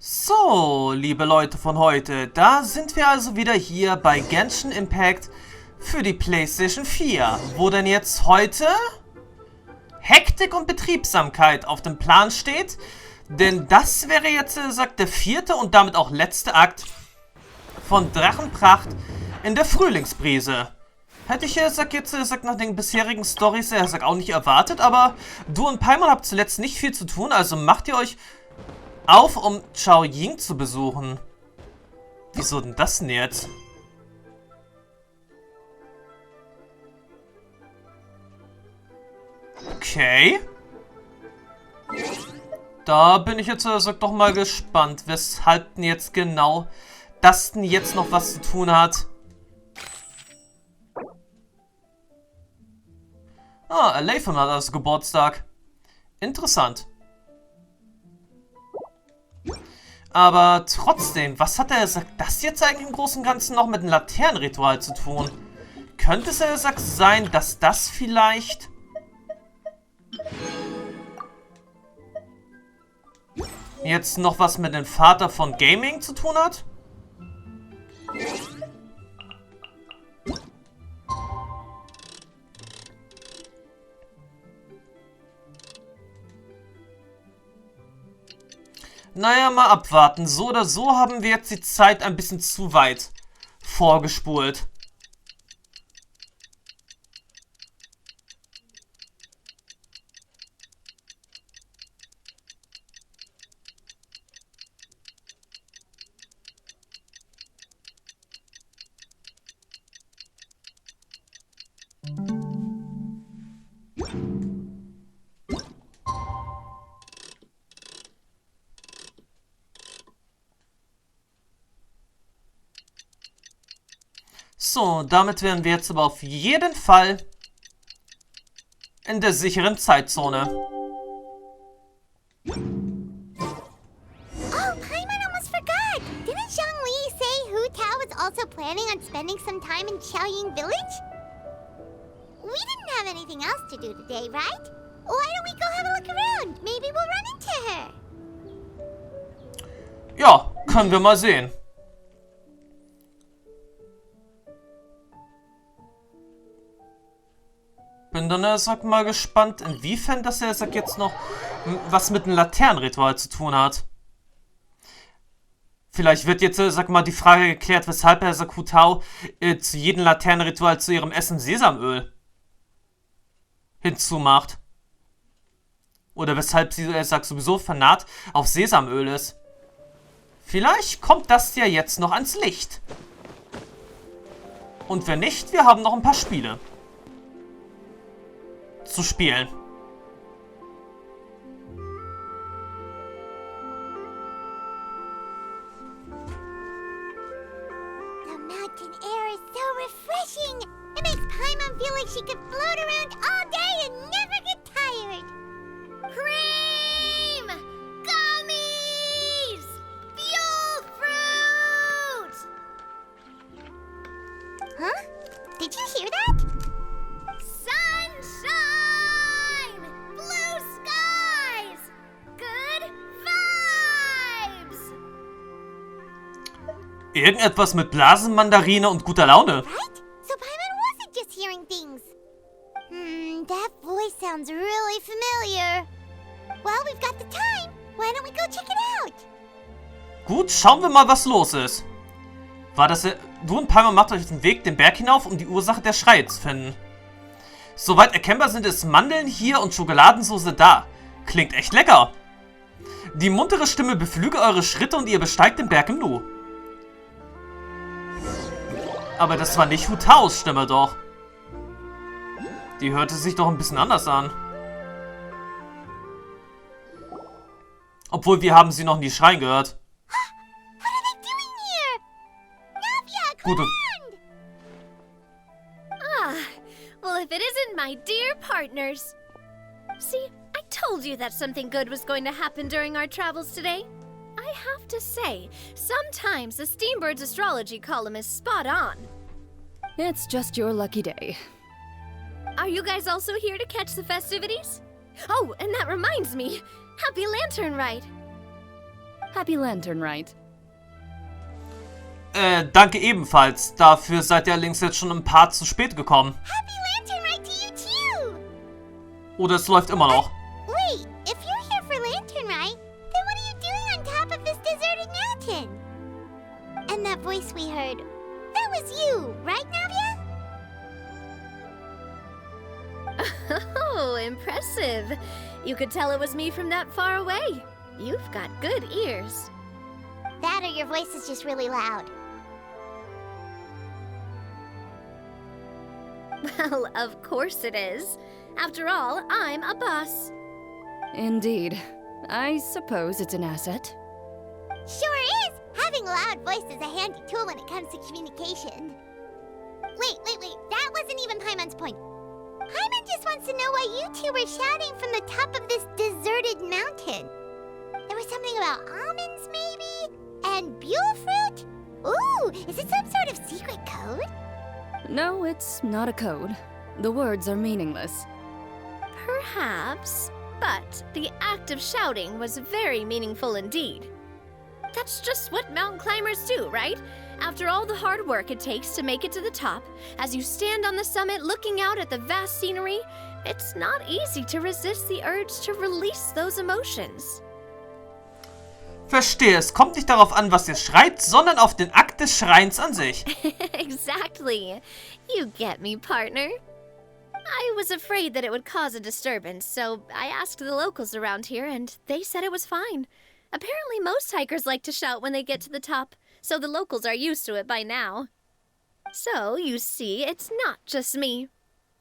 So, liebe Leute von heute, da sind wir also wieder hier bei Genshin Impact für die PlayStation 4, wo denn jetzt heute Hektik und Betriebsamkeit auf dem Plan steht, denn das wäre jetzt, sagt der vierte und damit auch letzte Akt von Drachenpracht in der Frühlingsbrise. Hätte ich jetzt nach den bisherigen Storys auch nicht erwartet, aber du und Paimon habt zuletzt nicht viel zu tun, also macht ihr euch auf, um Qiaoying zu besuchen. Wieso denn das denn jetzt? Okay. Da bin ich jetzt doch mal gespannt, weshalb denn jetzt genau das denn jetzt noch was zu tun hat. Ah, Lathan hat also Geburtstag. Interessant. Aber trotzdem, was hat das jetzt eigentlich im Großen und Ganzen noch mit dem Laternenritual zu tun? Könnte es sein, dass das vielleicht jetzt noch was mit dem Vater von Gaming zu tun hat? Naja, mal abwarten. So oder so haben wir jetzt die Zeit ein bisschen zu weit vorgespult. So, damit wären wir jetzt aber auf jeden Fall in der sicheren Zeitzone. Oh, Paimon almost forgot! Didn't Zhongli say Hu Tao was also planning on spending some time in Qiaoying Village? We didn't have anything else to do today, right? Why don't we go have a look around? Maybe we'll run into her. Ja, können wir mal sehen. Bin dann mal gespannt, inwiefern das jetzt noch was mit dem Laternenritual zu tun hat. Vielleicht wird jetzt, die Frage geklärt, weshalb Hu Tao zu jedem Laternenritual zu ihrem Essen Sesamöl hinzumacht. Oder weshalb sie, sowieso vernarrt auf Sesamöl ist. Vielleicht kommt das ja jetzt noch ans Licht. Und wenn nicht, wir haben noch ein paar Spiele zu spielen. The mountain air is so refreshing. It makes Paimon feel like she could float around all day and never get tired. Cream! Gummies! Fuel fruit! Huh? Did you hear that? Sunshine! Blue skies! Good vibes! Irgendetwas mit Blasenmandarine und guter Laune. Right? So Paimon wasn't just hearing things. That voice sounds really familiar. Well, we've got the time. Why don't we go check it out? Gut, schauen wir mal, was los ist. War das... Du und Paimon macht euch auf den Weg den Berg hinauf, um die Ursache der Schreie zu finden. Soweit erkennbar sind es Mandeln hier und Schokoladensoße da. Klingt echt lecker. Die muntere Stimme beflüge eure Schritte und ihr besteigt den Berg im Nu. Aber das war nicht Hu Taos Stimme doch. Die hörte sich doch ein bisschen anders an. Obwohl, wir haben sie noch nie schreien gehört. What are they doing here? Navia, Gute. command! Ah, well, if it isn't my dear partners. See, I told you that something good was going to happen during our travels today. I have to say, sometimes the Steambird's astrology column is spot on. It's just your lucky day. Are you guys also here to catch the festivities? Oh, and that reminds me, Happy Lantern Ride! Happy Lantern Rite. Danke ebenfalls. Dafür seid ihr allerdings jetzt schon ein paar zu spät gekommen. Happy Lantern Rite to you too! Oder es läuft immer noch. Wait, if you're here for Lantern Rite, then what are you doing on top of this deserted mountain? And that voice we heard, that was you, right, Navia? Oh, impressive. You could tell it was me from that far away. You've got good ears. That or your voice is just really loud. Well, of course it is. After all, I'm a boss. Indeed. I suppose it's an asset. Sure is! Having a loud voice is a handy tool when it comes to communication. Wait, that wasn't even Paimon's point. Paimon just wants to know why you two were shouting from the top of this deserted mountain. There was something about almonds, maybe? And buell fruit? Ooh, is it some sort of secret code? No, it's not a code. The words are meaningless. Perhaps, but the act of shouting was very meaningful indeed. That's just what mountain climbers do, right? After all the hard work it takes to make it to the top, as you stand on the summit looking out at the vast scenery, it's not easy to resist the urge to release those emotions. Verstehe, es kommt nicht darauf an, was ihr schreit, sondern auf den Akt des Schreins an sich. Exactly. You get me, partner. I was afraid that it would cause a disturbance, so I asked the locals around here, and they said it was fine. Apparently most hikers like to shout when they get to the top, so the locals are used to it by now. So, you see, it's not just me.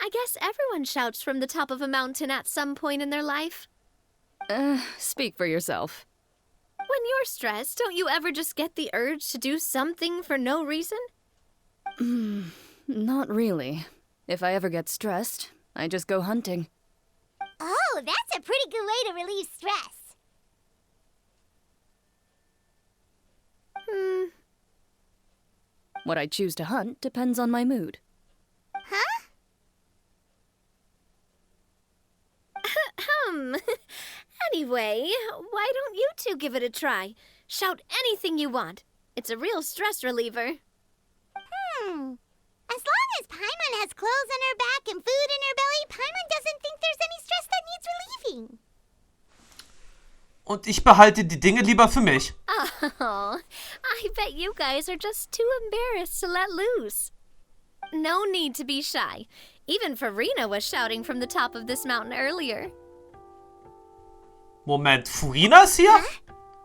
I guess everyone shouts from the top of a mountain at some point in their life. Speak for yourself. When you're stressed, don't you ever just get the urge to do something for no reason? Not really. If I ever get stressed, I just go hunting. Oh, that's a pretty good way to relieve stress. What I choose to hunt depends on my mood. Huh? Anyway, why don't you two give it a try? Shout anything you want. It's a real stress reliever. As long as Paimon has clothes on her back and food in her belly, Paimon doesn't think there's any stress that needs relieving. Und ich behalte die Dinge lieber für mich. Oh, I bet you guys are just too embarrassed to let loose. No need to be shy. Even Farina was shouting from the top of this mountain earlier. Moment, Furina ist hier? Huh?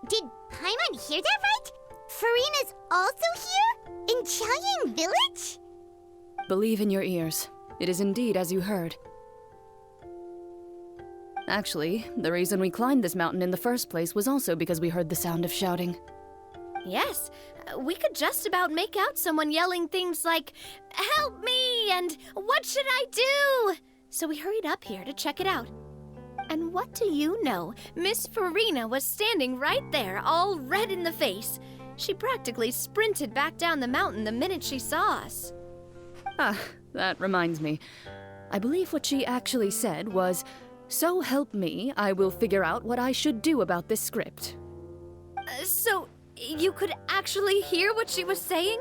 Did Paimon hear that right? Farina's also here? In Qiaoying Village? Believe in your ears. It is indeed as you heard. Actually, the reason we climbed this mountain in the first place was also because we heard the sound of shouting. Yes, we could just about make out someone yelling things like, "Help me!" and "What should I do?" So we hurried up here to check it out. And what do you know? Miss Farina was standing right there, all red in the face. She practically sprinted back down the mountain the minute she saw us. Ah, that reminds me. I believe what she actually said was, "So help me, I will figure out what I should do about this script." So, you could actually hear what she was saying?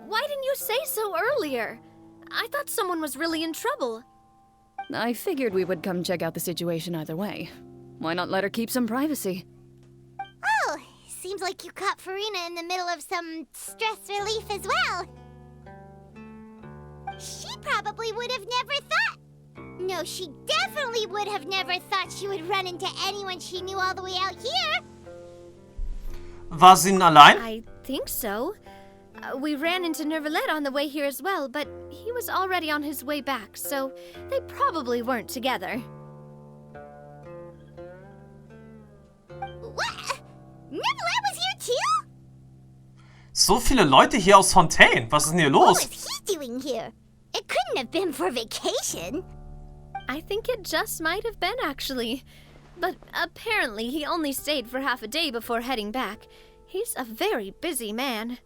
Why didn't you say so earlier? I thought someone was really in trouble. I figured we would come check out the situation either way. Why not let her keep some privacy? Oh, seems like you caught Farina in the middle of some stress relief as well. She probably would have never thought. No, she definitely would have never thought she would run into anyone she knew all the way out here. War sie denn allein? I think so. We ran into Neuvillette on the way here as well, but he was already on his way back, so they probably weren't together. What? Neuvillette was here too? So viele Leute hier aus Fontaine. Was ist denn hier What los? was he doing here? It couldn't have been for vacation. I think it just might have been, actually. But apparently he only stayed for half a day before heading back. He's a very busy man.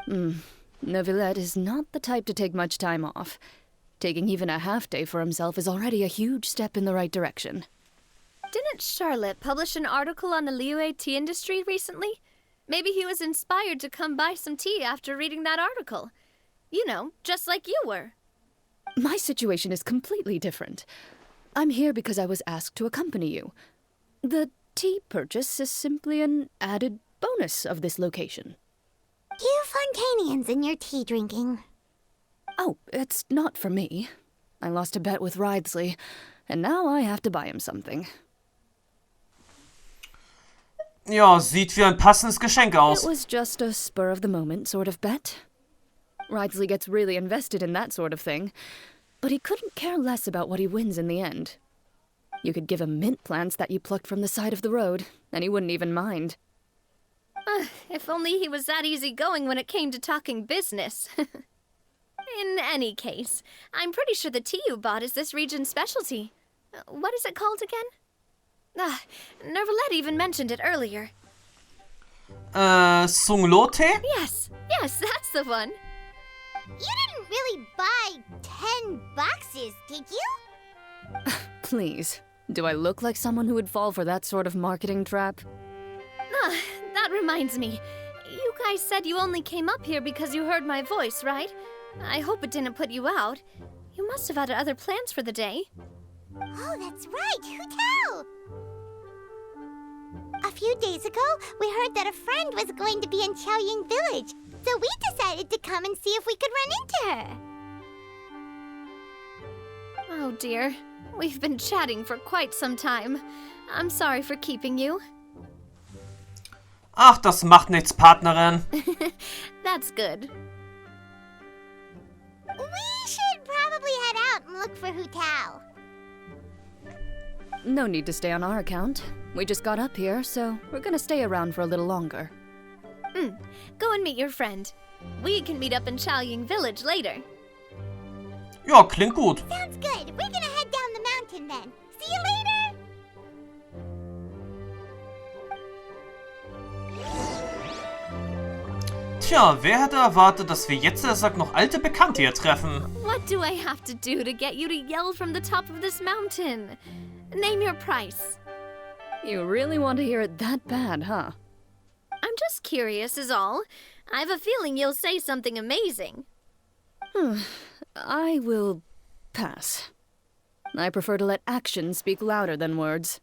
Neuvillette is not the type to take much time off. Taking even a half day for himself is already a huge step in the right direction. Didn't Charlotte publish an article on the Liyue tea industry recently? Maybe he was inspired to come buy some tea after reading that article. You know, just like you were. My situation is completely different. I'm here because I was asked to accompany you. The tea purchase is simply an added bonus of this location. You Fontainians and your tea drinking. Oh, it's not for me. I lost a bet with Ridsley, and now I have to buy him something. Ja, sieht wie ein passendes Geschenk aus. It was just a spur-of-the-moment sort of bet. Ridsley gets really invested in that sort of thing, but he couldn't care less about what he wins in the end. You could give him mint plants that you plucked from the side of the road, and he wouldn't even mind. If only he was that easygoing when it came to talking business. In any case, I'm pretty sure the tea you bought is this region's specialty. What is it called again? Neuvillette even mentioned it earlier. Sunglo-Tee? Yes, that's the one. You didn't really buy 10 boxes, did you? Please, do I look like someone who would fall for that sort of marketing trap? That reminds me. You guys said you only came up here because you heard my voice, right? I hope it didn't put you out. You must have had other plans for the day. Oh, that's right. Who tell? A few days ago, we heard that a friend was going to be in Qiaoying village, so we decided to come and see if we could run into her. Oh dear. We've been chatting for quite some time. I'm sorry for keeping you. Ach, das macht nichts, Partnerin. That's good. We should probably head out and look for Hu Tao. No need to stay on our account. We just got up here, so we're gonna stay around for a little longer. Go and meet your friend. We can meet up in Qiaoying village later. Ja, klingt gut. Sounds good. We're gonna head down the mountain then. See you later! Tja, wer hätte erwartet, dass wir jetzt erst noch alte Bekannte hier treffen? What do I have to do to get you to yell from the top of this mountain? Name your price. You really want to hear it that bad, huh? I'm just curious is all. I have a feeling you'll say something amazing. I will pass. I prefer to let actions speak louder than words.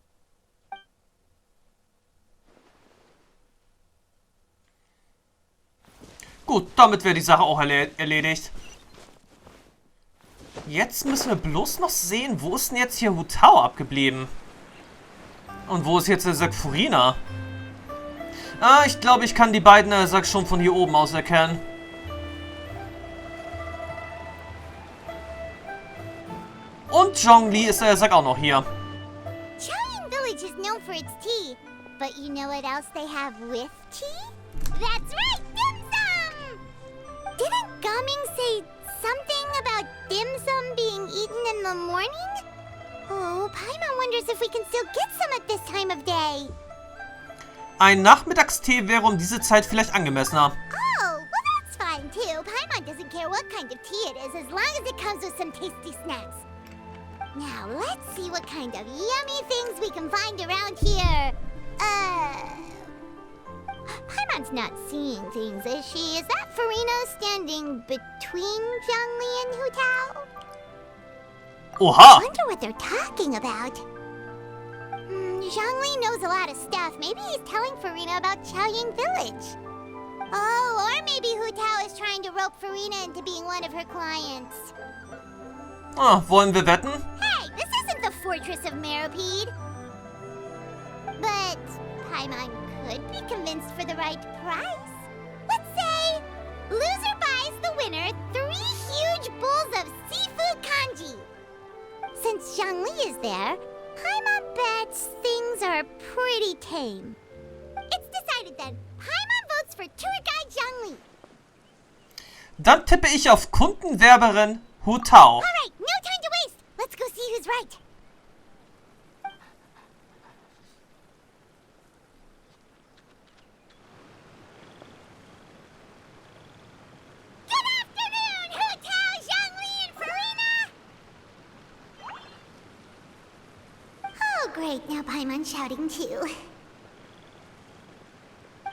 Gut, damit wäre die Sache auch erledigt. Jetzt müssen wir bloß noch sehen, wo ist denn jetzt hier Hu Tao abgeblieben? Und wo ist jetzt der Furina? Ich glaube, ich kann die beiden schon von hier oben aus erkennen. Und Zhongli ist auch noch hier. Qiaoying village is known for its tea, but you know what else they have with tea? That's right, dimsum! Didn't Gaming say something about dimsum being eaten in the morning? Oh, Paimon wonders if we can still get some at this time of day. Ein Nachmittagstee wäre um diese Zeit vielleicht angemessener. Oh, well that's fine too. Paimon doesn't care what kind of tea it is as long as it comes with some tasty snacks. Now, let's see what kind of yummy things we can find around here. Paimon's not seeing things, is she? Is that Furina standing between Zhongli and Hu Tao? Oha! I wonder what they're talking about. Zhongli knows a lot of stuff. Maybe he's telling Furina about Qiaoying village. Oh, or maybe Hu Tao is trying to rope Furina into being one of her clients. Wollen wir wetten? Hey, this isn't the Fortress of Meropide. But Paimon could be convinced for the right price. Let's say loser buys the winner 3 huge bowls of seafood kanji. Since Zhongli is there, Paimon bets things are pretty tame. It's decided then. Paimon votes for Tour Guide Zhongli. Dann tippe ich auf Kundenwerberin Hu Tao. Alright, no time to waste. Let's go see who's right. Good afternoon, Hu Tao, Zhongli, and Furina! Oh, great. now Paimon's shouting too.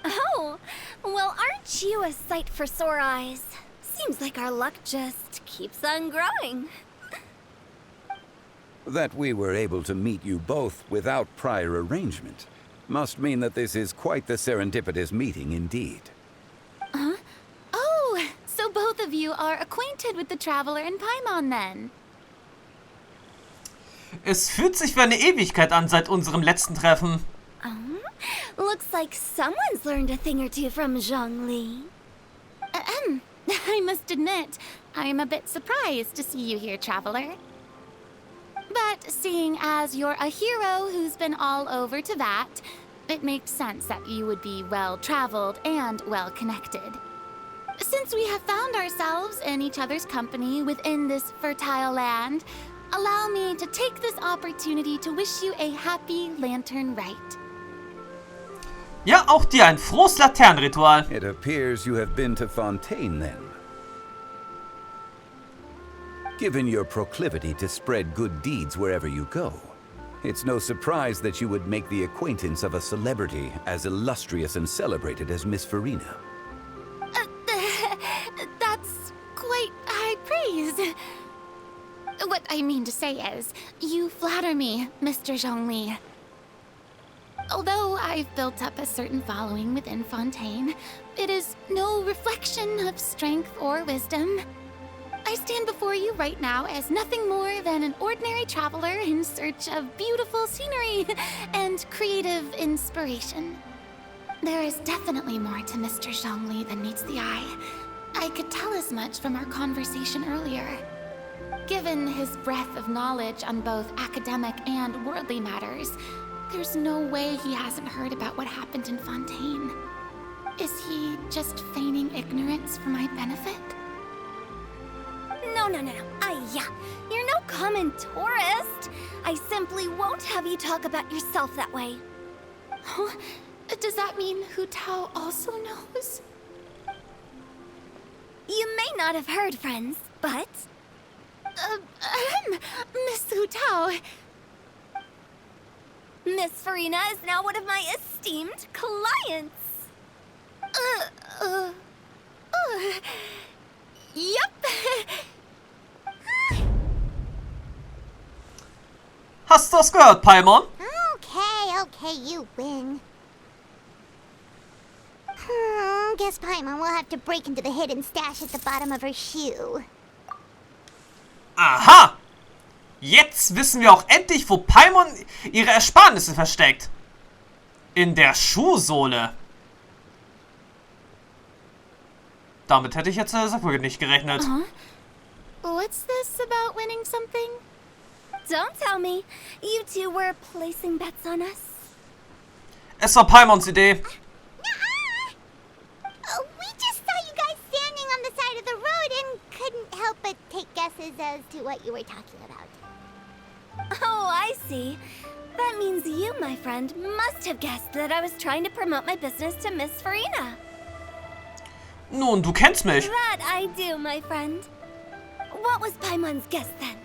Oh, well, aren't you a sight for sore eyes? Seems like our luck just keeps on growing. That we were able to meet you both without prior arrangement must mean that this is quite the serendipitous meeting indeed. Huh? Oh, so both of you are acquainted with the traveler in Paimon then? Es fühlt sich wie eine Ewigkeit an seit unserem letzten Treffen. Looks like someone's learned a thing or two from Zhongli. I must admit, I'm a bit surprised to see you here, traveler. But seeing as you're a hero who's been all over Teyvat, it makes sense that you would be well-traveled and well-connected. Since we have found ourselves in each other's company within this fertile land, allow me to take this opportunity to wish you a happy Lantern Rite. Ja, auch dir ein frohes Laternenritual. It appears you have been to Fontaine then. Given your proclivity to spread good deeds wherever you go, it's no surprise that you would make the acquaintance of a celebrity as illustrious and celebrated as Miss Farina. That's quite high praise. What I mean to say is, you flatter me, Mr. Zhongli. Although I've built up a certain following within Fontaine, it is no reflection of strength or wisdom. I stand before you right now as nothing more than an ordinary traveler in search of beautiful scenery and creative inspiration. There is definitely more to Mr. Zhongli than meets the eye. I could tell as much from our conversation earlier. Given his breadth of knowledge on both academic and worldly matters, there's no way he hasn't heard about what happened in Fontaine. Is he just feigning ignorance for my benefit? No. You're no common tourist. I simply won't have you talk about yourself that way. Huh? Does that mean Hu Tao also knows? You may not have heard, friends, but... Miss Hu Tao. Miss Farina is now one of my esteemed clients. Yep. Hast du das gehört, Paimon? Okay, you win. Guess Paimon will have to break into the hidden stash at the bottom of her shoe. Aha! Jetzt wissen wir auch endlich, wo Paimon ihre Ersparnisse versteckt. In der Schuhsohle. Damit hätte ich jetzt wirklich nicht gerechnet. What's this about winning something? Don't tell me. You two were placing bets on us. Es war Paimons Idee. We just saw you guys standing on the side of the road and couldn't help but take guesses as to what you were talking about. Oh, I see. That means you, my friend, must have guessed that I was trying to promote my business to Miss Farina. Nun, du kennst mich. That I do, my friend. What was Paimon's guess then?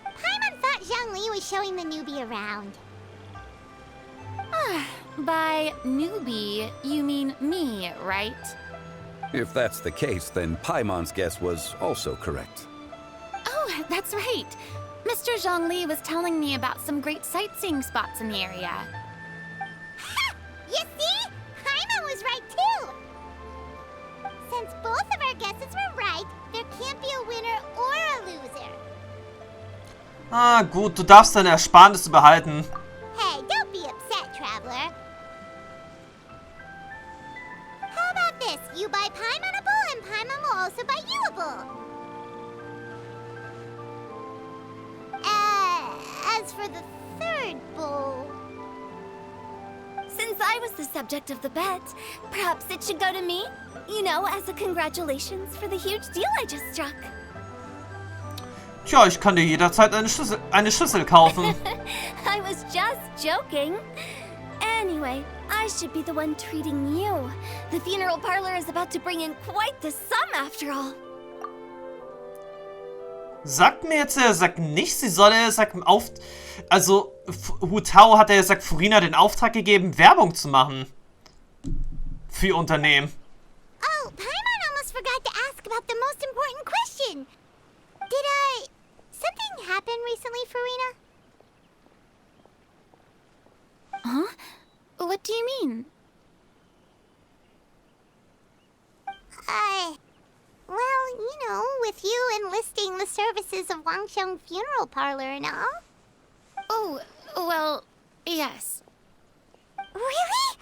Paimon thought Zhongli was showing the newbie around. By newbie, you mean me, right? If that's the case, then Paimon's guess was also correct. Oh, that's right. Mr. Zhongli was telling me about some great sightseeing spots in the area. Ha! You see? Paimon was right too! Since both of our guesses were right, there can't be a winner or a loser. Ah, gut, du darfst deine Ersparnisse behalten. Hey, don't be upset, traveler. How about this? You buy Paimon a bowl and Paimon will also buy you a bowl. As for the third bowl... Since I was the subject of the bet, perhaps it should go to me? You know, as a congratulations for the huge deal I just struck. Tja, ich kann dir jederzeit eine Schüssel kaufen. I was just joking. Anyway, I should be the one treating you. The funeral parlor is about to bring in quite the sum after all. Sagt mir jetzt, er sagt nicht, sie soll also, Hu Tao hat ja gesagt, Furina den Auftrag gegeben, Werbung zu machen. Für ihr Unternehmen. Oh, Paimon almost forgot to ask about the most important question. Something happen recently, Furina? Huh? What do you mean? Well, you know, with you enlisting the services of Wangxiang Funeral Parlor and all. Oh, well, yes. Really?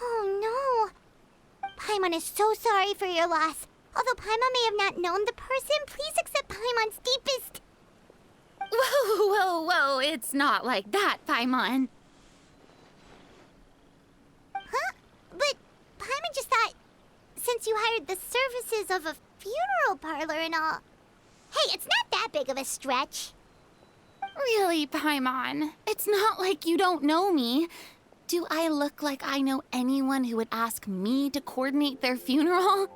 Oh, no. Paimon is so sorry for your loss. Although Paimon may have not known the person, please accept Paimon's deepest... Whoa, it's not like that, Paimon. Huh? But Paimon just thought, since you hired the services of a funeral parlor and all... Hey, it's not that big of a stretch. Really, Paimon? It's not like you don't know me. Do I look like I know anyone who would ask me to coordinate their funeral?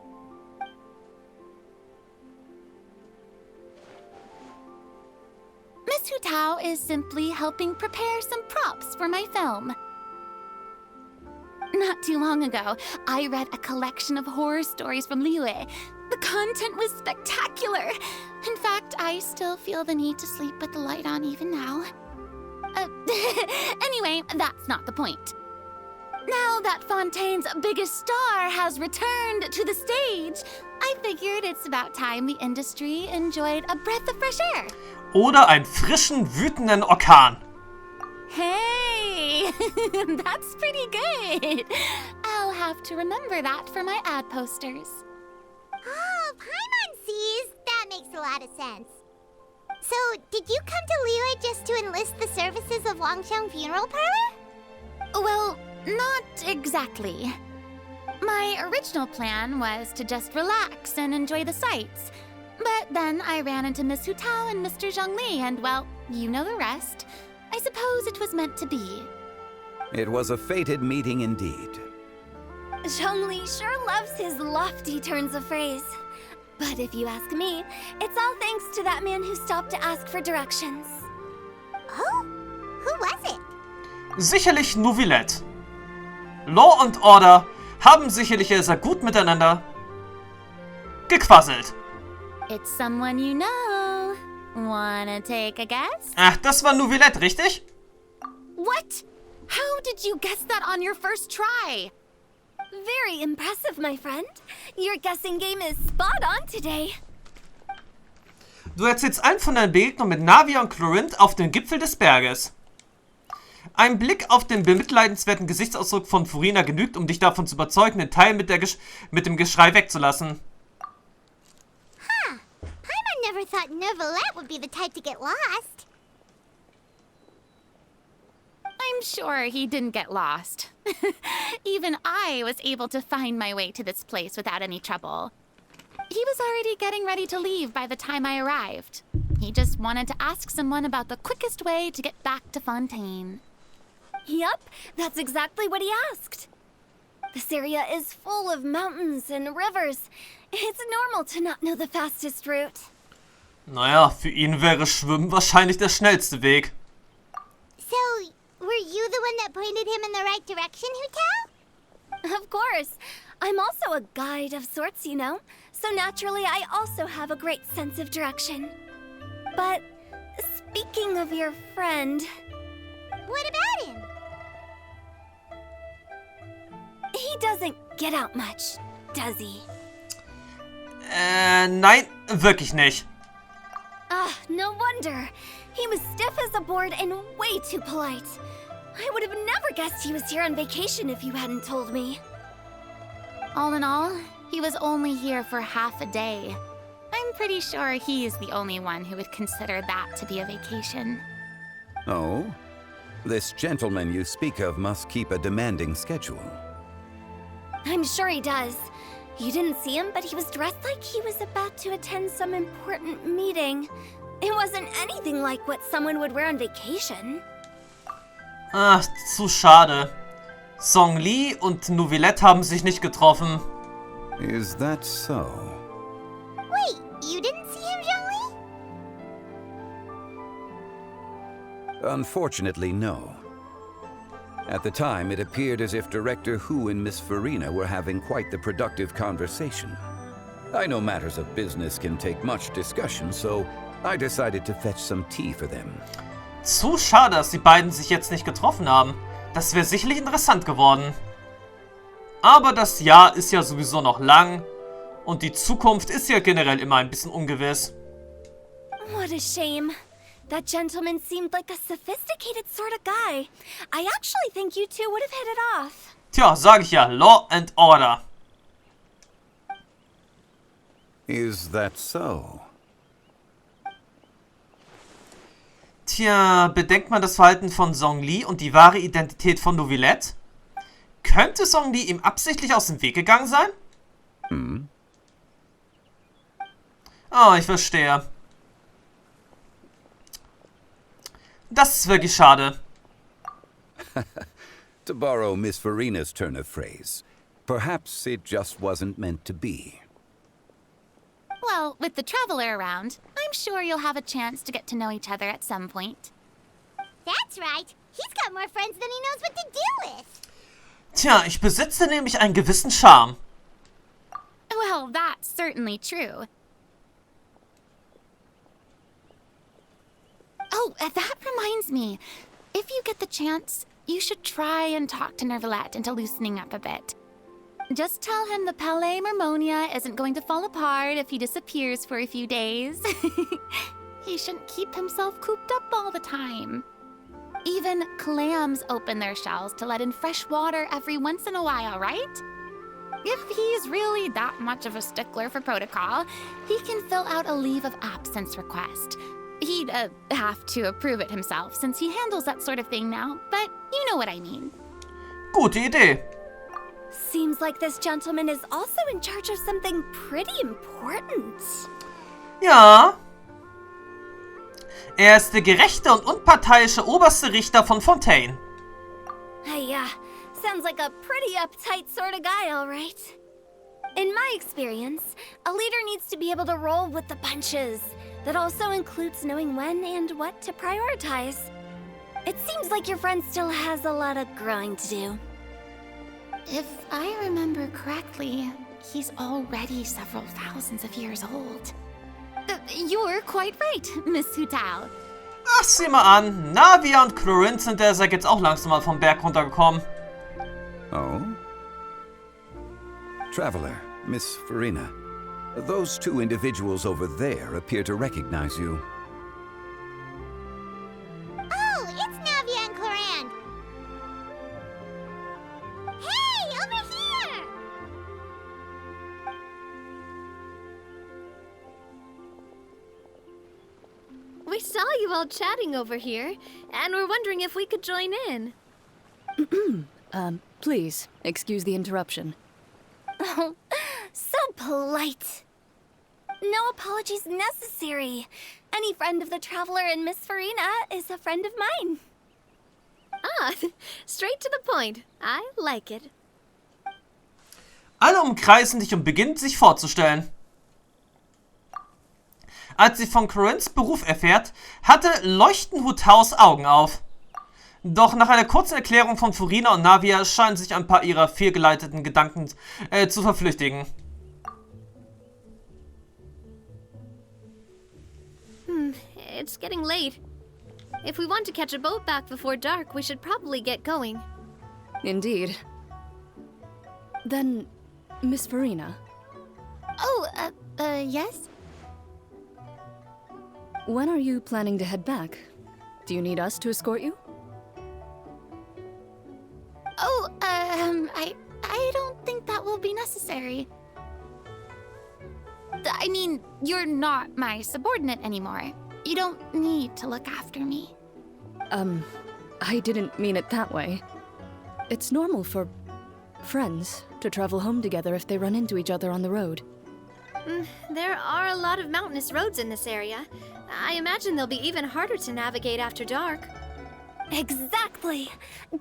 Miss Hu Tao is simply helping prepare some props for my film. Not too long ago, I read a collection of horror stories from Liyue. The content was spectacular. In fact, I still feel the need to sleep with the light on even now. Anyway, that's not the point. Now that Fontaine's biggest star has returned to the stage, I figured it's about time the industry enjoyed a breath of fresh air. Oder einen frischen, wütenden Orkan. Hey, that's pretty good. I'll have to remember that for my ad posters. Oh, Paimon sees. That makes a lot of sense. So, did you come to Liyue just to enlist the services of Wangxiang Funeral Parlor? Well, not exactly. My original plan was to just relax and enjoy the sights. But then I ran into Miss Hu Tao and Mr. Zhongli, and well, you know the rest. I suppose it was meant to be. It was a fated meeting indeed. Zhongli sure loves his lofty turns of phrase. But if you ask me, it's all thanks to that man who stopped to ask for directions. Oh? Who was it? Sicherlich Neuvillette. Law und Order haben sicherlich sehr gut miteinander gequasselt. It's someone you know. Wanna take a guess? Ach, das war Neuvillette, richtig? What? How did you guess that on your first try? Very impressive, my friend. Your guessing game is spot on today. Du erzählst allen von deiner Begegnung mit Navia und Chlorint auf dem Gipfel des Berges. Ein Blick auf den bemitleidenswerten Gesichtsausdruck von Furina genügt, um dich davon zu überzeugen, den Teil mit dem Geschrei wegzulassen. Huh. Paimon never thought Neuvillette would be the type to get lost. I'm sure he didn't get lost. Even I was able to find my way to this place without any trouble. He was already getting ready to leave by the time I arrived. He just wanted to ask someone about the quickest way to get back to Fontaine. Yup, that's exactly what he asked. This area is full of mountains and rivers. It's normal to not know the fastest route. Naja, für ihn wäre Schwimmen wahrscheinlich der schnellste Weg. So, were you the one that pointed him in the right direction, Hu Tao? Of course. I'm also a guide of sorts, you know. So naturally, I also have a great sense of direction. But speaking of your friend... What about him? He doesn't get out much, does he? Nein, wirklich nicht. Ah, no wonder. He was stiff as a board and way too polite. I would have never guessed he was here on vacation if you hadn't told me. All in all, he was only here for half a day. I'm pretty sure he's the only one who would consider that to be a vacation. Oh? This gentleman you speak of must keep a demanding schedule. I'm sure he does. You didn't see him, but he was dressed like he was about to attend some important meeting. It wasn't anything like what someone would wear on vacation. Ach, zu schade. Zhongli und Neuvillette haben sich nicht getroffen. Is that so? Wait, you didn't see him, Zhongli? Unfortunately, no. At the time, it appeared as if Director Hu and Miss Farina were having quite the productive conversation. I know matters of business can take much discussion, so I decided to fetch some tea for them. Zu schade, dass die beiden sich jetzt nicht getroffen haben. Das wäre sicherlich interessant geworden. Aber das Jahr ist ja sowieso noch lang und die Zukunft ist ja generell immer ein bisschen ungewiss. What a shame. That gentleman seemed like a sophisticated sort of guy. I actually think you two would have hit it off. Tja, sag ich ja, Law and Order. Is that so? Tja, bedenkt man das Verhalten von Zhongli und die wahre Identität von Neuvillette? Könnte Zhongli ihm absichtlich aus dem Weg gegangen sein? Oh, ich verstehe. Das ist wirklich schade. To borrow Miss Farina's turn of phrase, perhaps it just wasn't meant to be. Well, with the traveler around, I'm sure you'll have a chance to get to know each other at some point. That's right. He's got more friends than he knows what to do with. Tja, ich besitze nämlich einen gewissen Charme. Well, that's certainly true. Oh, that reminds me. If you get the chance, you should try and talk to Neuvillette into loosening up a bit. Just tell him the Palais Mermonia isn't going to fall apart if he disappears for a few days. He shouldn't keep himself cooped up all the time. Even clams open their shells to let in fresh water every once in a while, right? If he's really that much of a stickler for protocol, he can fill out a leave of absence request. He'd have to approve it himself since he handles that sort of thing now, but you know what I mean. Gute Idee. Seems like this gentleman is also in charge of something pretty important. Ja. Er ist der gerechte und unparteiische oberste Richter von Fontaine. Hey, sounds like a pretty uptight sort of guy, all right. In my experience, a leader needs to be able to roll with the punches. That also includes knowing when and what to prioritize. It seems like your friend still has a lot of growing to do. If I remember correctly, he's already several thousands of years old. You're quite right, Miss Hutao. Ach, sieh mal an. Navia und Corinne sind deshalb jetzt auch langsam mal vom Berg runtergekommen. Oh? Traveler, Miss Farina. Those two individuals over there appear to recognize you. Oh, it's Navia and Coran. Hey, over here! We saw you all chatting over here, and we're wondering if we could join in. Please, excuse the interruption. Oh, so polite. No apologies necessary. Any friend of the traveler and Miss Farina is a friend of mine. Ah, straight to the point. I like it. Alle umkreisen dich und beginnen sich vorzustellen. Als sie von Corinnes Beruf erfährt, hatte leuchten Hutaos Augen auf. Doch nach einer kurzen Erklärung von Farina und Navia scheinen sich ein paar ihrer fehlgeleiteten Gedanken zu verflüchtigen. It's getting late. If we want to catch a boat back before dark, we should probably get going. Indeed. Then, Miss Farina. Oh, yes? When are you planning to head back? Do you need us to escort you? Oh, I don't think that will be necessary. I mean, you're not my subordinate anymore. You don't need to look after me. I didn't mean it that way. It's normal for friends to travel home together if they run into each other on the road. There are a lot of mountainous roads in this area. I imagine they'll be even harder to navigate after dark. Exactly!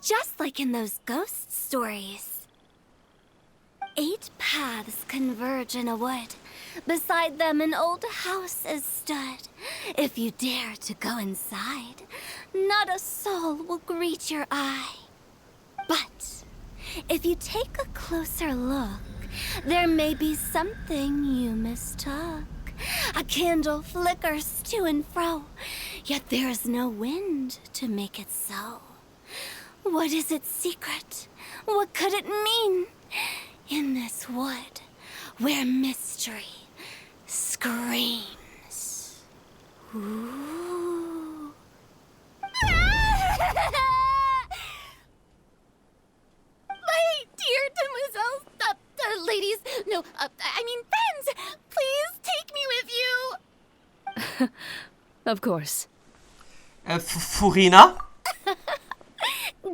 Just like in those ghost stories. 8 paths converge in a wood. Beside them an old house is stood. If you dare to go inside, not a soul will greet your eye. But if you take a closer look, there may be something you mistook. A candle flickers to and fro, yet there is no wind to make it so. What is its secret? What could it mean? In this wood, where mystery screams. Ooh. My dear demoiselles, ladies, no, I mean friends, please take me with you. Of course. Furina?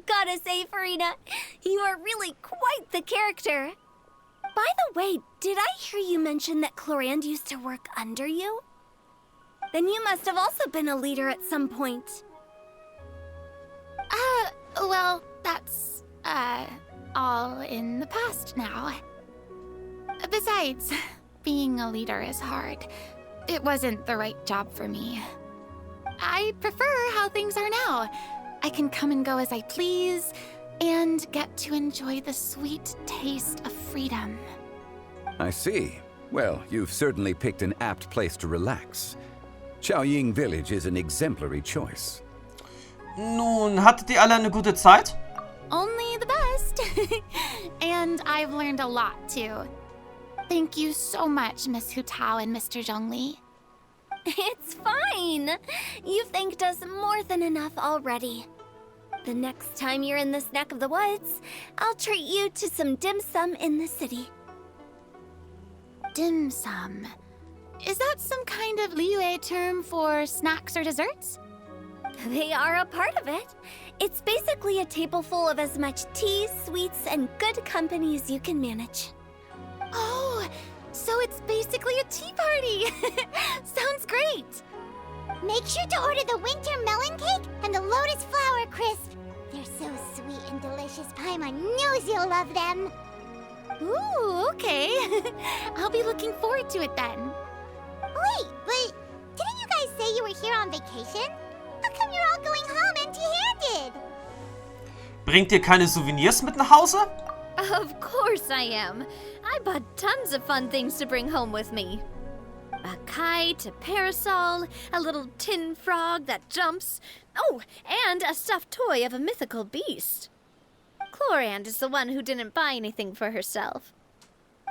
Gotta say, Farina, you are really quite the character. By the way, did I hear you mention that Clorand used to work under you? Then you must have also been a leader at some point. Well, that's, all in the past now. Besides, being a leader is hard. It wasn't the right job for me. I prefer how things are now. I can come and go as I please, and get to enjoy the sweet taste of freedom. I see. Well, you've certainly picked an apt place to relax. Qiaoying Village is an exemplary choice. Nun, hattet ihr alle eine gute Zeit? Only the best. And I've learned a lot, too. Thank you so much, Miss Hu Tao and Mr. Zhongli. It's fine. You've thanked us more than enough already. The next time you're in this neck of the woods, I'll treat you to some dim sum in the city. Dim sum. Is that some kind of Liyue term for snacks or desserts? They are a part of it. It's basically a table full of as much tea, sweets, and good company as you can manage. Oh, so it's basically a tea party. Sounds great. Make sure to order the winter melon cake and the lotus flower crisp. They're so sweet and delicious. Paimon knows you'll love them. Ooh, okay. I'll be looking forward to it then. Wait, but didn't you guys say you were here on vacation? How come you're all going home empty-handed? Bringt ihr keine Souvenirs mit nach Hause? Of course I am. I bought tons of fun things to bring home with me. A kite, a parasol, a little tin frog that jumps. Oh, and a stuffed toy of a mythical beast. Clorand is the one who didn't buy anything for herself.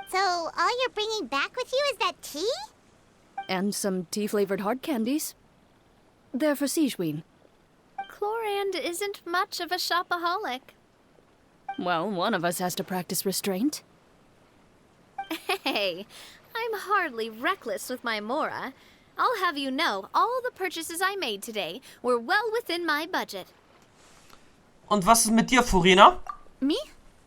So all you're bringing back with you is that tea? And some tea-flavored hard candies. They're for Sijuin. Clorand isn't much of a shopaholic. Well, one of us has to practice restraint. Hey, I'm hardly reckless with my Mora. I'll have you know, all the purchases I made today were well within my budget. Und was ist mit dir, Furina? Me?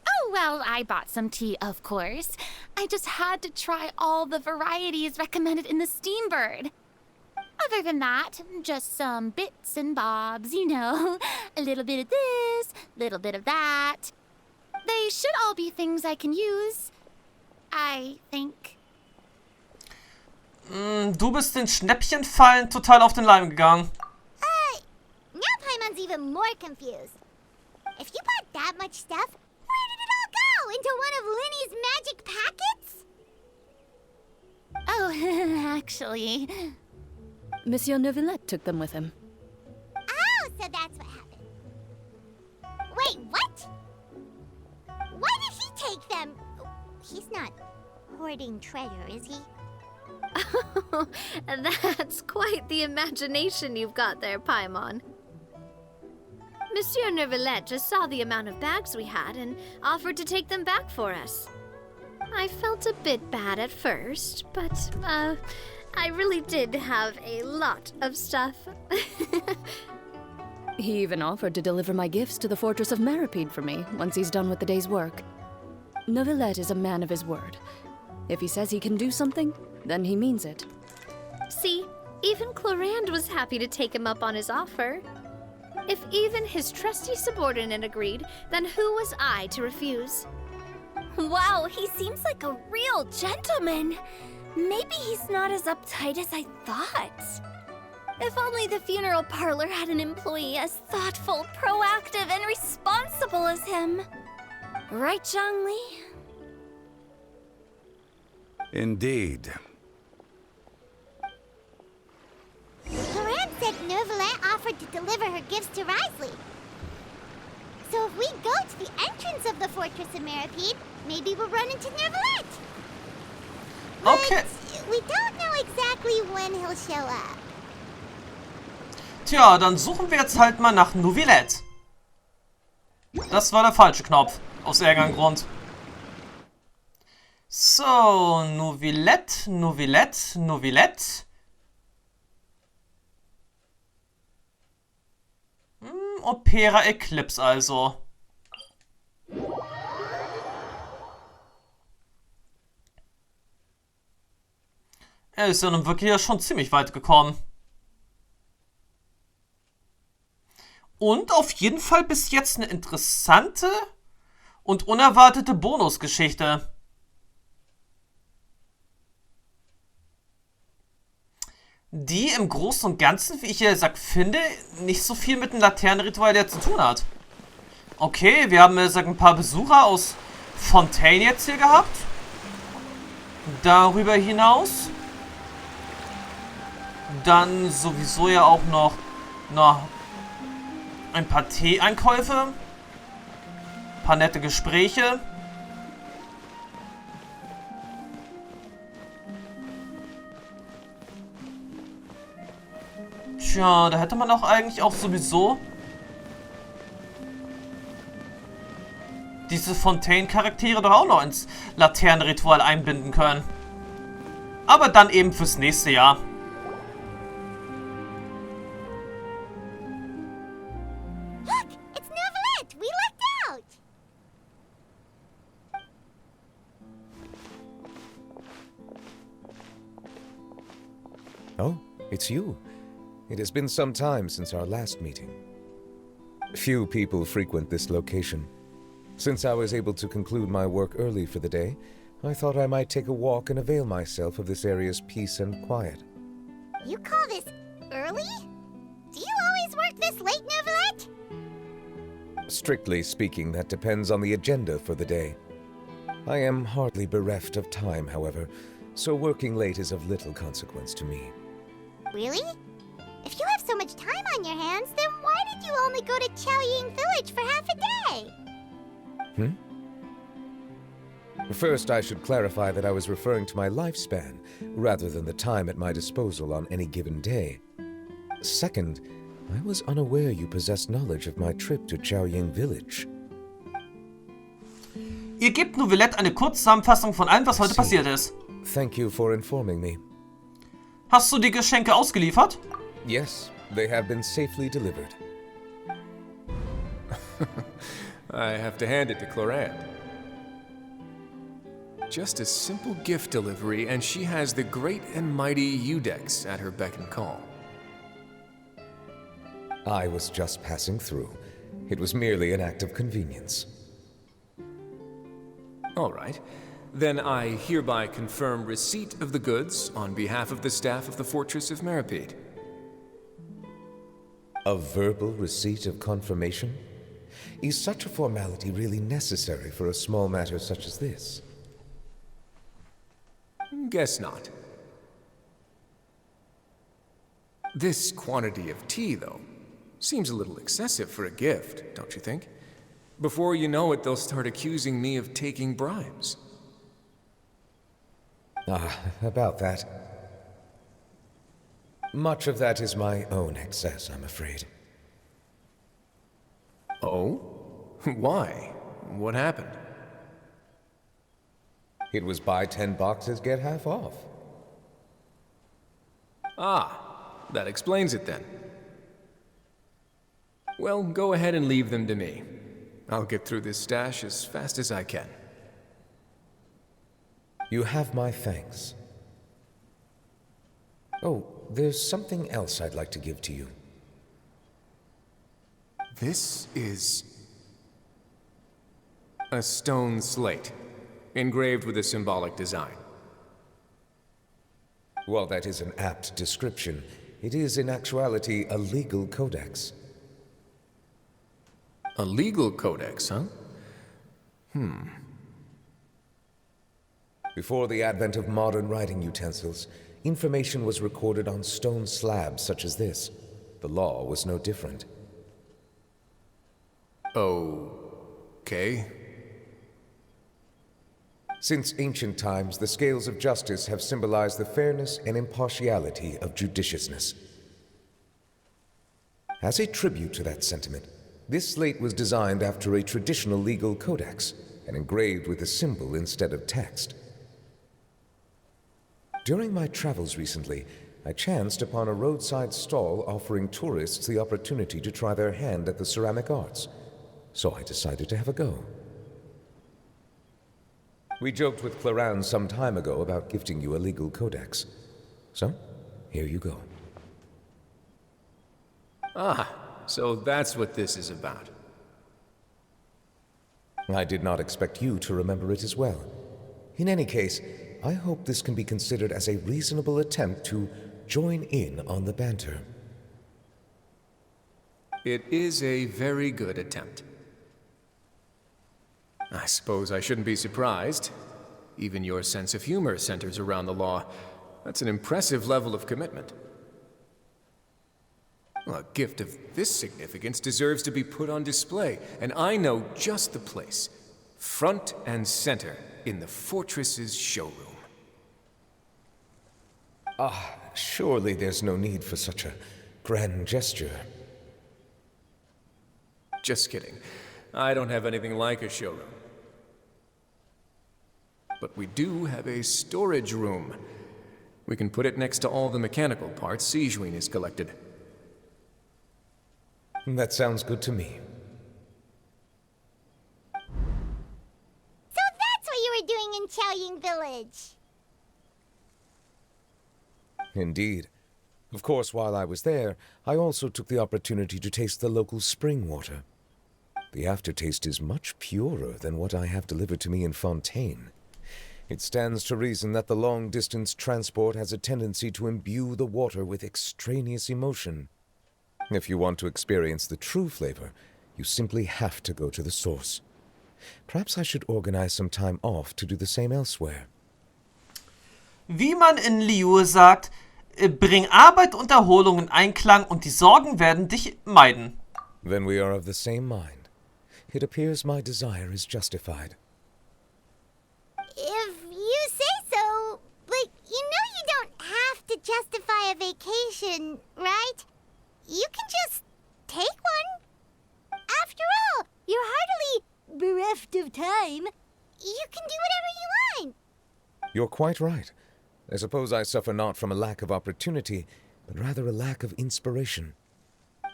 Oh, well, I bought some tea, of course. I just had to try all the varieties recommended in the Steambird. Other than that, just some bits and bobs, you know. A little bit of this, little bit of that. They should all be things I can use, I think. Du bist den Schnäppchenfallen total auf den Leim gegangen. Now Paimon's even more confused. If you bought that much stuff, where did it all go? Into one of Linny's magic packets? Oh, actually... Monsieur Neuvillette took them with him. Oh, so that's what happened. Wait, what? Why did he take them? He's not hoarding treasure, is he? That's quite the imagination you've got there, Paimon. Monsieur Neuvillette just saw the amount of bags we had and offered to take them back for us. I felt a bit bad at first, but, I really did have a lot of stuff. He even offered to deliver my gifts to the Fortress of Meripede for me once he's done with the day's work. Neuvillette is a man of his word. If he says he can do something, then he means it. See, even Clorand was happy to take him up on his offer. If even his trusty subordinate agreed, then who was I to refuse? Wow, he seems like a real gentleman. Maybe he's not as uptight as I thought. If only the funeral parlor had an employee as thoughtful, proactive, and responsible as him. Right, Zhongli? Indeed. Loran said Neuvillette offered to deliver her gifts to Risley. So if we go to the entrance of the Fortress of Meripede, maybe we'll run into Neuvillette. Okay. But we don't know exactly when he'll show up. Tja, dann suchen wir jetzt halt mal nach Neuvillette. Das war der falsche Knopf. Aus irgendeinem Grund. So, Neuvillette, Neuvillette, Neuvillette. Opera Eclipse also. Er ist ja nun wirklich ja schon ziemlich weit gekommen. Und auf jeden Fall bis jetzt eine interessante und unerwartete Bonusgeschichte. Die im Großen und Ganzen, wie ich ja gesagt finde, nicht so viel mit dem Laternenritual ja zu tun hat. Okay, wir haben ein paar Besucher aus Fontaine jetzt hier gehabt. Darüber hinaus dann sowieso ja auch noch ein paar Tee-Einkäufe, ein paar nette Gespräche. Tja, da hätte man auch eigentlich auch sowieso diese Fontaine-Charaktere doch auch noch ins Laternenritual einbinden können. Aber dann eben fürs nächste Jahr. Look, it's Neuvillette. We lucked out. Oh, it's you. It has been some time since our last meeting. Few people frequent this location. Since I was able to conclude my work early for the day, I thought I might take a walk and avail myself of this area's peace and quiet. You call this early? Do you always work this late, Neuvillette? Strictly speaking, that depends on the agenda for the day. I am hardly bereft of time, however, so working late is of little consequence to me. Really? If you have so much time on your hands, then why did you only go to Qiaoying Village for half a day? First, I should clarify that I was referring to my lifespan, rather than the time at my disposal on any given day. Second, I was unaware you possessed knowledge of my trip to Qiaoying Village. Ihr gebt Neuvillette eine Kurzzusammenfassung von allem, was heute passiert ist. Thank you for informing me. Hast du die Geschenke ausgeliefert? Yes, they have been safely delivered. I have to hand it to Clorant. Just a simple gift delivery, and she has the great and mighty Udex at her beck and call. I was just passing through. It was merely an act of convenience. All right. Then I hereby confirm receipt of the goods on behalf of the staff of the Fortress of Meripede. A verbal receipt of confirmation? Is such a formality really necessary for a small matter such as this? Guess not. This quantity of tea, though, seems a little excessive for a gift, don't you think? Before you know it, they'll start accusing me of taking bribes. About that. Much of that is my own excess, I'm afraid. Oh? Why? What happened? It was buy 10 boxes, get half off. Ah, that explains it then. Well, go ahead and leave them to me. I'll get through this stash as fast as I can. You have my thanks. Oh, there's something else I'd like to give to you. This is a stone slate, engraved with a symbolic design. While that is an apt description, it is in actuality a legal codex. A legal codex, huh? Before the advent of modern writing utensils, information was recorded on stone slabs such as this. The law was no different. Okay. Since ancient times, the scales of justice have symbolized the fairness and impartiality of judiciousness. As a tribute to that sentiment, this slate was designed after a traditional legal codex and engraved with a symbol instead of text. During my travels recently, I chanced upon a roadside stall offering tourists the opportunity to try their hand at the ceramic arts, so I decided to have a go. We joked with Clarence some time ago about gifting you a legal codex. So, here you go. Ah, so that's what this is about. I did not expect you to remember it as well. In any case, I hope this can be considered as a reasonable attempt to join in on the banter. It is a very good attempt. I suppose I shouldn't be surprised. Even your sense of humor centers around the law. That's an impressive level of commitment. Well, a gift of this significance deserves to be put on display, and I know just the place. Front and center in the fortress's showroom. Surely there's no need for such a grand gesture. Just kidding. I don't have anything like a showroom. But we do have a storage room. We can put it next to all the mechanical parts Sijuin has collected. That sounds good to me. So that's what you were doing in Qiaoying Village. Indeed. Of course, while I was there, I also took the opportunity to taste the local spring water. The aftertaste is much purer than what I have delivered to me in Fontaine. It stands to reason that the long-distance transport has a tendency to imbue the water with extraneous emotion. If you want to experience the true flavor, you simply have to go to the source. Perhaps I should organize some time off to do the same elsewhere. Wie man in Liu sagt, bring Arbeit und Erholung in Einklang und die Sorgen werden dich meiden. Then we are of the same mind. It appears my desire is justified. If you say so, but you know you don't have to justify a vacation, right? You can just take one. After all, you're hardly bereft of time. You can do whatever you want. You're quite right. I suppose I suffer not from a lack of opportunity, but rather a lack of inspiration.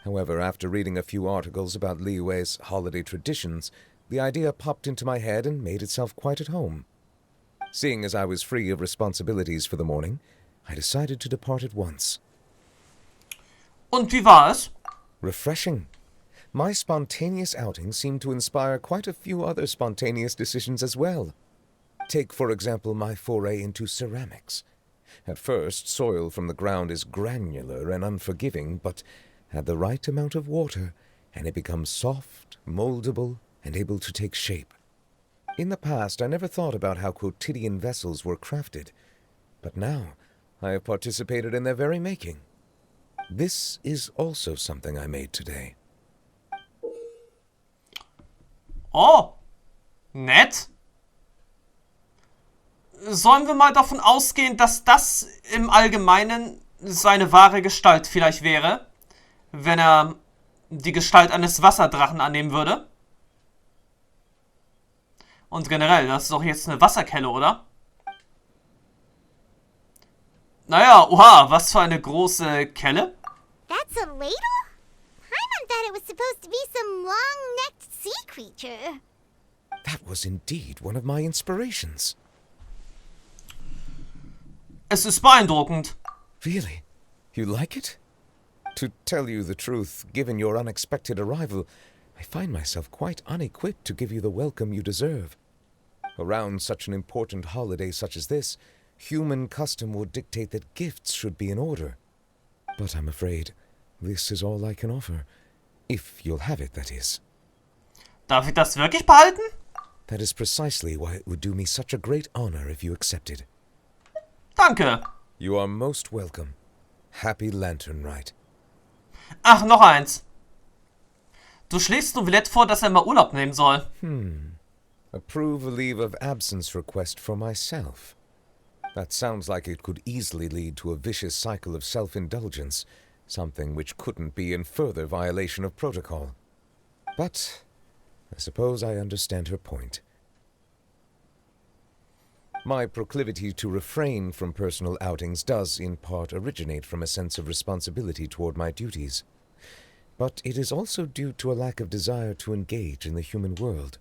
However, after reading a few articles about Liyue's holiday traditions, the idea popped into my head and made itself quite at home. Seeing as I was free of responsibilities for the morning, I decided to depart at once. Und wie war es? Refreshing. My spontaneous outing seemed to inspire quite a few other spontaneous decisions as well. Take, for example, my foray into ceramics. At first, soil from the ground is granular and unforgiving, but add the right amount of water, and it becomes soft, moldable, and able to take shape. In the past, I never thought about how quotidian vessels were crafted, but now I have participated in their very making. This is also something I made today. Oh, nett. Sollen wir mal davon ausgehen, dass das im Allgemeinen seine wahre Gestalt vielleicht wäre, wenn er die Gestalt eines Wasserdrachen annehmen würde? Und generell, das ist doch jetzt eine Wasserkelle, oder? Naja, oha, was für eine große Kelle. That's a ladle? Paimon thought it was supposed to be some long-necked sea creature. That was indeed one of my inspirations. Es ist beeindruckend. Really? You like it? To tell you the truth, given your unexpected arrival, I find myself quite unequipped to give you the welcome you deserve. Around such an important holiday such as this, human custom would dictate that gifts should be in order. But I'm afraid this is all I can offer. If you'll have it, that is. Darf ich das wirklich behalten? That is precisely why it would do me such a great honor if you accepted. Danke. You are most welcome. Happy Lantern Rite. Ach, noch eins. Du schlägst Neuvillette vor, dass er mal Urlaub nehmen soll. Approve a leave of absence request for myself. That sounds like it could easily lead to a vicious cycle of self-indulgence, something which couldn't be in further violation of protocol. But I suppose I understand her point. My proclivity to refrain from personal outings does, in part, originate from a sense of responsibility toward my duties. But it is also due to a lack of desire to engage in the human world.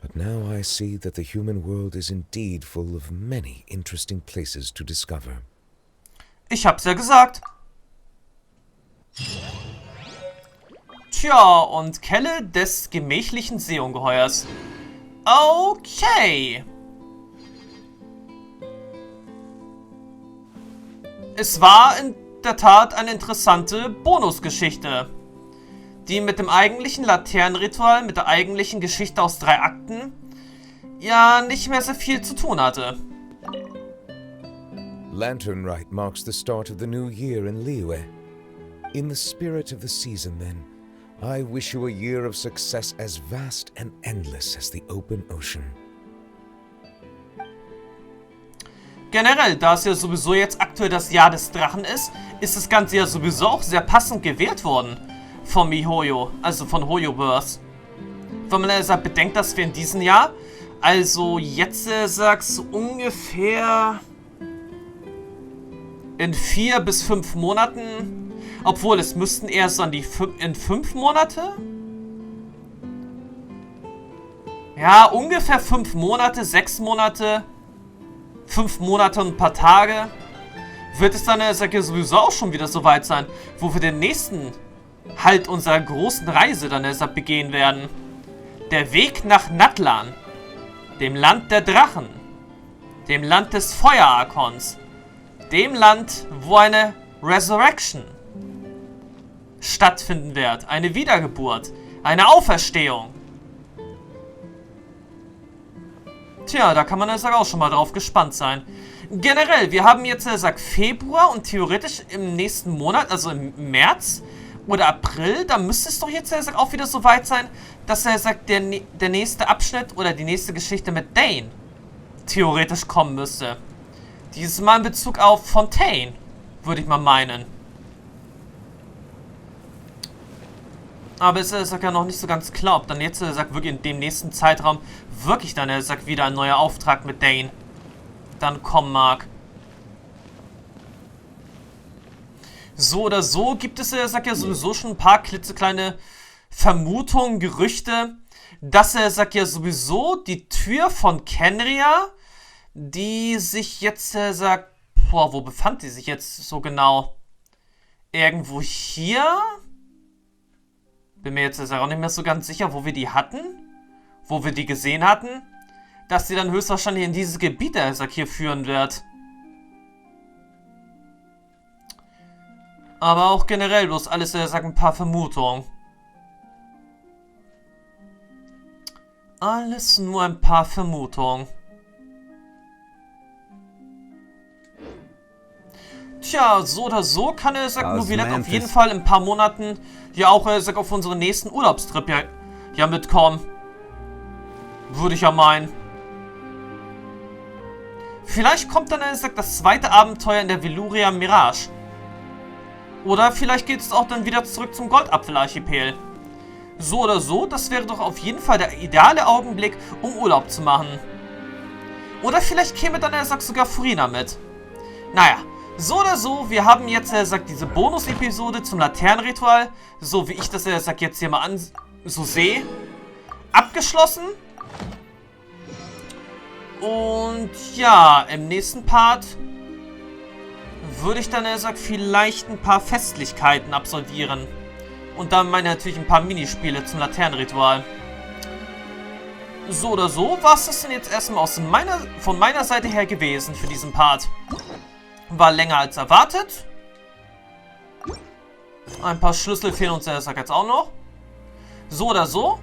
But now I see that the human world is indeed full of many interesting places to discover. Ich hab's ja gesagt. Tja, und Kelle des gemächlichen Seeungeheuers. Okay. Es war in der Tat eine interessante Bonusgeschichte, die mit dem eigentlichen Laternenritual, mit der eigentlichen Geschichte aus 3 Akten, ja nicht mehr so viel zu tun hatte. Lantern Rite marks the start of the new year in Liyue. In the spirit of the season, then, I wish you a year of success as vast and endless as the open ocean. Generell, da es ja sowieso jetzt aktuell das Jahr des Drachen ist das Ganze ja sowieso auch sehr passend gewählt worden von MiHoYo, also von HoYoverse. Wenn man also bedenkt, dass wir in diesem Jahr, also jetzt sagst du ungefähr in 4 bis 5 Monaten, obwohl es müssten eher so an die 5 Monate? Ja, ungefähr 5 Monate, 6 Monate, 5 Monate und ein paar Tage, wird es dann sowieso auch schon wieder so weit sein, wo wir den nächsten Halt unserer großen Reise dann begehen werden. Der Weg nach Natlan, dem Land der Drachen, dem Land des Feuerakons, dem Land, wo eine Resurrection stattfinden wird, eine Wiedergeburt, eine Auferstehung. Tja, da kann man auch schon mal drauf gespannt sein. Generell, wir haben jetzt Februar und theoretisch im nächsten Monat, also im März oder April, da müsste es doch jetzt auch wieder so weit sein, dass der nächste Abschnitt oder die nächste Geschichte mit Denn theoretisch kommen müsste. Dieses Mal in Bezug auf Fontaine, würde ich mal meinen. Aber es ist ja noch nicht so ganz klar, ob dann jetzt wirklich in dem nächsten Zeitraum wirklich dann wieder ein neuer Auftrag mit Denn dann kommen mag. So oder so gibt es ja sowieso schon ein paar klitzekleine Vermutungen, Gerüchte, dass ja sowieso die Tür von Kenria, die sich jetzt wo befand die sich jetzt so genau? Irgendwo hier? Bin mir jetzt auch nicht mehr so ganz sicher, wo wir die hatten. Wo wir die gesehen hatten. Dass sie dann höchstwahrscheinlich in dieses Gebiet hier führen wird. Aber auch generell bloß alles ein paar Vermutungen. Alles nur ein paar Vermutungen. Tja, so oder so kann Neuvillette auf jeden Fall in ein paar Monaten ja auch auf unseren nächsten Urlaubstrip ja mitkommen. Würde ich ja meinen. Vielleicht kommt dann das zweite Abenteuer in der Veluria Mirage. Oder vielleicht geht es auch dann wieder zurück zum Goldapfelarchipel. So oder so, das wäre doch auf jeden Fall der ideale Augenblick, um Urlaub zu machen. Oder vielleicht käme dann sogar Furina mit. Naja. So oder so, wir haben jetzt diese Bonus-Episode zum Laternenritual, so wie ich das jetzt hier mal so sehe, abgeschlossen. Und ja, im nächsten Part würde ich dann vielleicht ein paar Festlichkeiten absolvieren. Und dann natürlich ein paar Minispiele zum Laternenritual. So oder so, was ist denn jetzt erstmal von meiner Seite her gewesen für diesen Part? War länger als erwartet. Ein paar Schlüssel fehlen uns ehrlich gesagt jetzt auch noch. So oder so.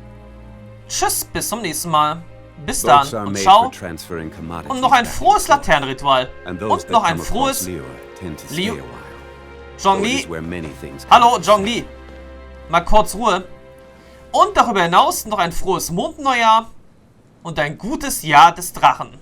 Tschüss, bis zum nächsten Mal. Bis dann und ciao. Und noch ein frohes Laternenritual. Und noch ein frohes Liu. Zhongli. Hallo, Zhongli. Mal kurz Ruhe. Und darüber hinaus noch ein frohes Mondneujahr und ein gutes Jahr des Drachen.